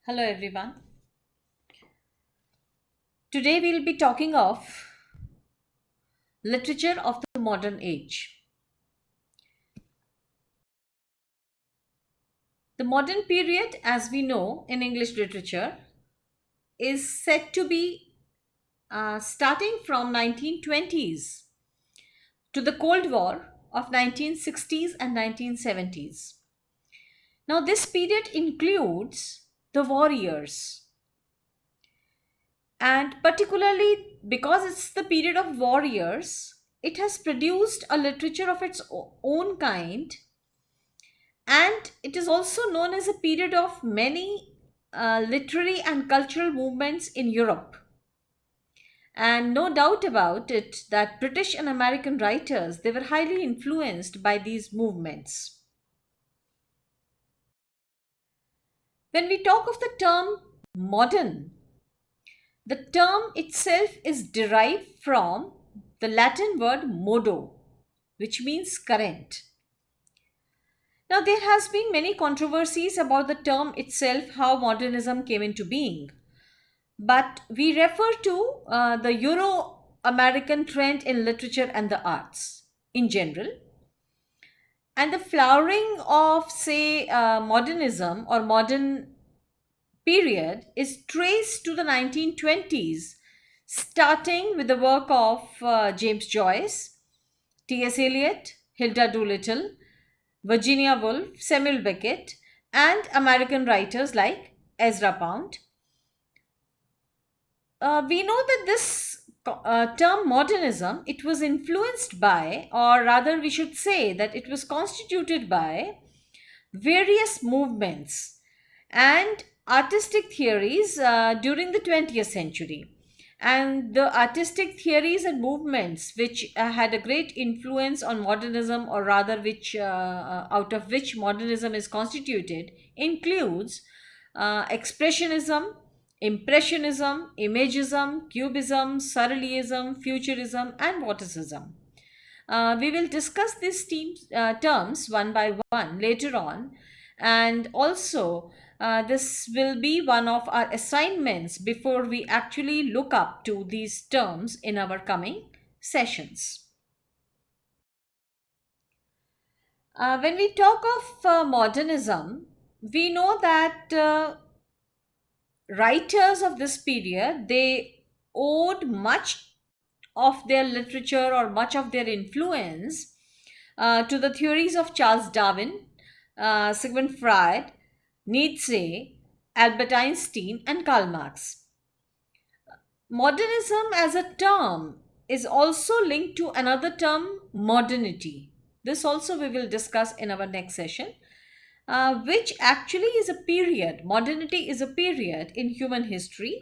Hello everyone. Today we'll be talking of literature of the modern age. The modern period, as we know in English literature, is said to be starting from 1920s to the Cold War of 1960s and 1970s. Now this period includes the war years, and particularly because it's the period of war years, it has produced a literature of its own kind, and it is also known as a period of many literary and cultural movements in Europe. And no doubt about it that British and American writers, they were highly influenced by these movements. When we talk of the term modern, the term itself is derived from the Latin word modo, which means current. Now, there has been many controversies about the term itself, how modernism came into being. But we refer to the Euro American trend in literature and the arts in general. And the flowering of, say, modernism or modern period is traced to the 1920s, starting with the work of James Joyce, T.S. Eliot, Hilda Doolittle, Virginia Woolf, Samuel Beckett, and American writers like Ezra Pound. We know that this term modernism, it was influenced by, or rather we should say that it was constituted by various movements and artistic theories during the 20th century. And the artistic theories and movements which had a great influence on modernism, or rather which out of which modernism is constituted, includes expressionism, impressionism, imagism, cubism, surrealism, futurism, and vorticism. We will discuss these terms one by one later on, and also this will be one of our assignments before we actually look up to these terms in our coming sessions. When we talk of modernism, we know that writers of this period, they owed much of their literature or much of their influence to the theories of Charles Darwin, Sigmund Freud, Nietzsche, Albert Einstein, and Karl Marx. Modernism as a term is also linked to another term, modernity. This also we will discuss in our next session, which actually is a period. Modernity is a period in human history,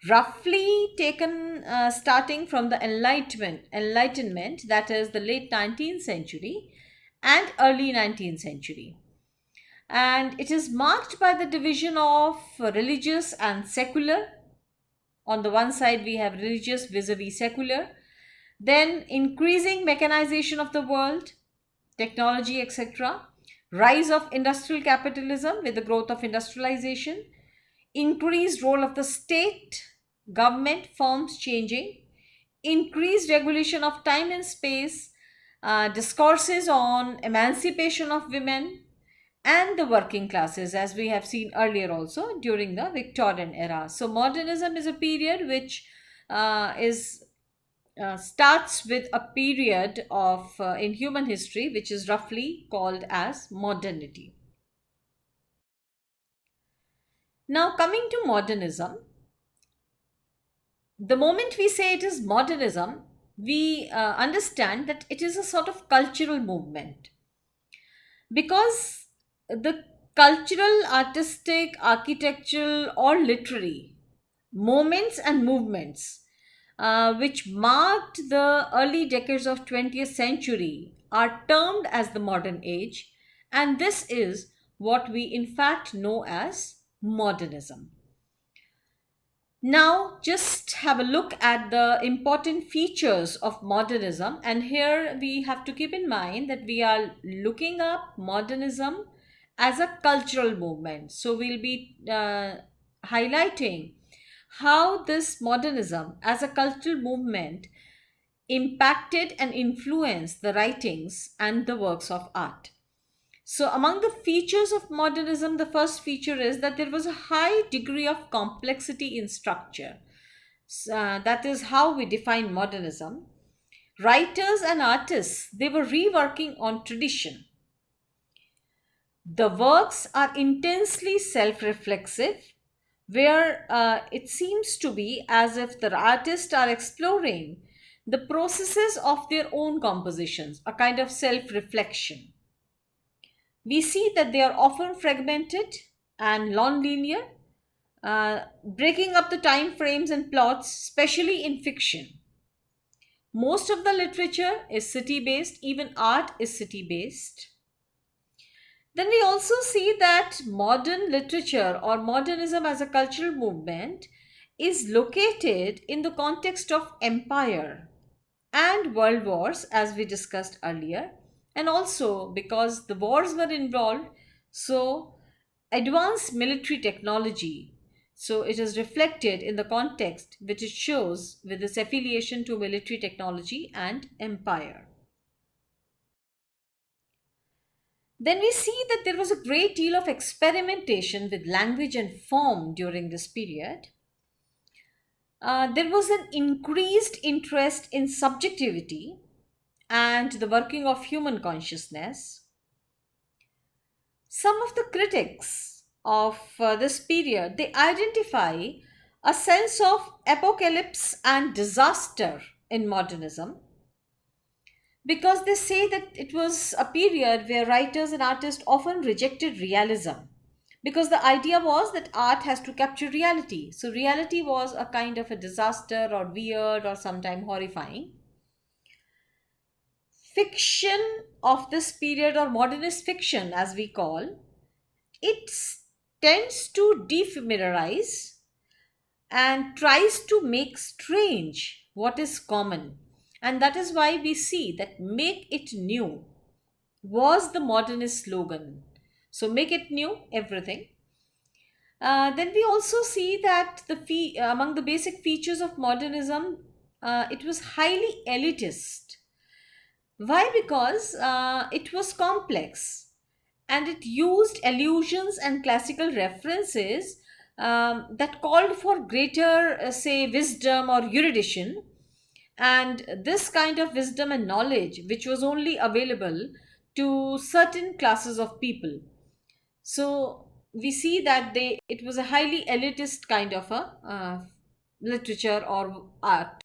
roughly taken starting from the Enlightenment, that is the late 19th century and early 19th century. And it is marked by the division of religious and secular. On the one side, we have religious vis-a-vis secular, then increasing mechanization of the world, technology, etc., rise of industrial capitalism with the growth of industrialization, increased role of the state, government forms changing, increased regulation of time and space, discourses on emancipation of women and the working classes, as we have seen earlier also during the Victorian era. So, modernism is a period which is starts with a period of in human history which is roughly called as modernity. Now, coming to modernism, the moment we say it is modernism, we understand that it is a sort of cultural movement, because the cultural, artistic, architectural, or literary moments and movements which marked the early decades of 20th century are termed as the modern age, and this is what we in fact know as modernism. Now, just have a look at the important features of modernism. And here we have to keep in mind that we are looking up modernism as a cultural movement. So we'll be highlighting how this modernism as a cultural movement impacted and influenced the writings and the works of art. So, among the features of modernism, the first feature is that there was a high degree of complexity in structure. That is how we define modernism. Writers and artists, they were reworking on tradition. The works are intensely self reflexive, where it seems to be as if the artists are exploring the processes of their own compositions, a kind of self reflection. We see that they are often fragmented and non-linear, breaking up the time frames and plots, especially in fiction. Most of the literature is city based, even art is city based. Then we also see that modern literature or modernism as a cultural movement is located in the context of empire and world wars, as we discussed earlier, and also because the wars were involved, so advanced military technology. So it is reflected in the context which it shows with its affiliation to military technology and empire. Then we see that there was a great deal of experimentation with language and form during this period. There was an increased interest in subjectivity and the working of human consciousness. Some of the critics of this period, they identify a sense of apocalypse and disaster in modernism, because they say that it was a period where writers and artists often rejected realism, because the idea was that art has to capture reality. So reality was a kind of a disaster or weird or sometimes horrifying. Fiction of this period, or modernist fiction as we call it, tends to defamiliarize and tries to make strange what is common. And that is why we see that make it new was the modernist slogan. So make it new, everything. Then we also see that among the basic features of modernism, it was highly elitist. Why? Because it was complex and it used allusions and classical references that called for greater, say, wisdom or erudition. And this kind of wisdom and knowledge, which was only available to certain classes of people. So we see that it was a highly elitist kind of a literature or art.